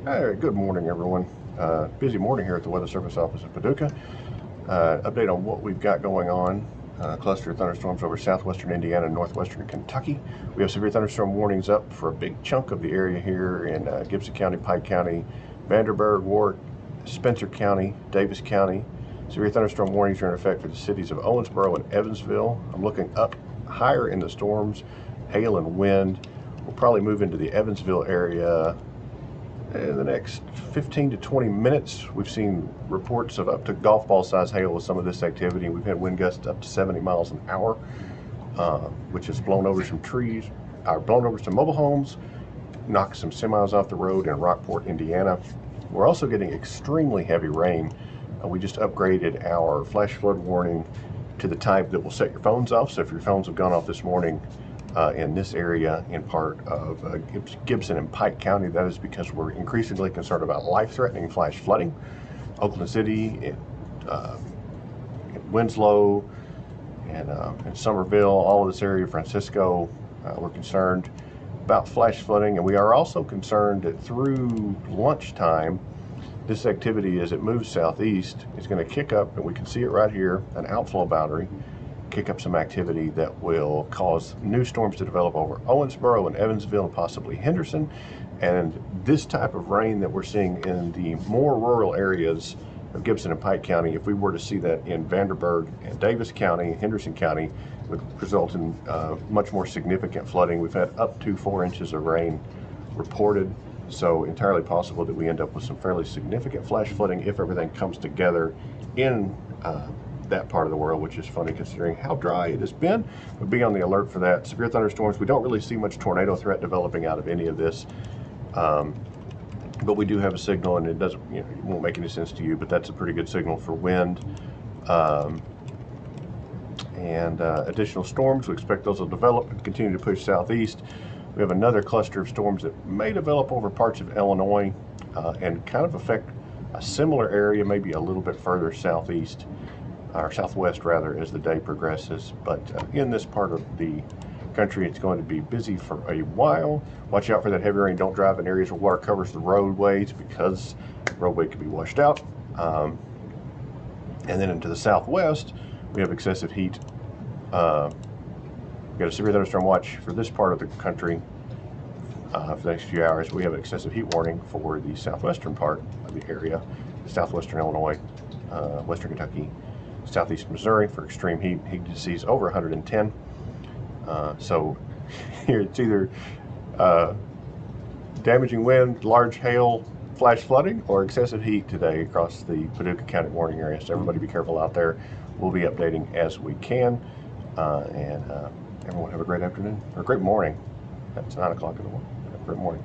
Hey, good morning, everyone. Busy morning here at the Weather Service office in Paducah. Update on what we've got going on. Cluster of thunderstorms over southwestern Indiana and northwestern Kentucky. We have severe thunderstorm warnings up for a big chunk of the area here in Gibson County, Pike County, Vanderburgh, Warwick, Spencer County, Davis County. Severe thunderstorm warnings are in effect for the cities of Owensboro and Evansville. I'm looking up higher in the storms, hail and wind. We'll probably move into the Evansville area in the next 15 to 20 minutes. We've seen reports of up to golf ball size hail with some of this activity. We've had wind gusts up to 70 miles an hour, which has blown over some trees, blown over some mobile homes, knocked some semis off the road in Rockport, Indiana. We're also getting extremely heavy rain. We just upgraded our flash flood warning to the type that will set your phones off. So if your phones have gone off this morning, in this area in part of Gibson and Pike County, that is because we're increasingly concerned about life-threatening flash flooding. Oakland City, Winslow, and Somerville, all of this area, Francisco, we're concerned about flash flooding, and we are also concerned that through lunchtime, this activity, as it moves southeast, is going to kick up, and we can see it right here, an outflow boundary, kick up some activity that will cause new storms to develop over Owensboro and Evansville and possibly Henderson. And this type of rain that we're seeing in the more rural areas of Gibson and Pike County, if we were to see that in Vanderburgh and Davis County, Henderson County, would result in much more significant flooding. We've had up to 4 inches of rain reported, so entirely possible that we end up with some fairly significant flash flooding if everything comes together in that part of the world, which is funny considering how dry it has been. We'll be on the alert for that. Severe thunderstorms, we don't really see much tornado threat developing out of any of this, but we do have a signal, and it doesn't, it won't make any sense to you, but that's a pretty good signal for wind. Additional storms, we expect those will develop and continue to push southeast. We have another cluster of storms that may develop over parts of Illinois and kind of affect a similar area, maybe a little bit further southeast, or southwest rather, as the day progresses. But in this part of the country, it's going to be busy for a while. Watch out for that heavy rain. Don't drive in areas where water covers the roadways, because the roadway could be washed out. And then into the southwest, we have excessive heat. We've got a severe thunderstorm watch for this part of the country for the next few hours. We have an excessive heat warning for the southwestern part of the area, southwestern Illinois, western Kentucky, southeast Missouri for extreme heat. Heat disease over 110. So here it's either damaging wind, large hail, flash flooding, or excessive heat today across the Paducah County warning area. So everybody be careful out there. We'll be updating as we can. Everyone have a great afternoon, or a great morning. It's 9 o'clock in the morning. Have a great morning.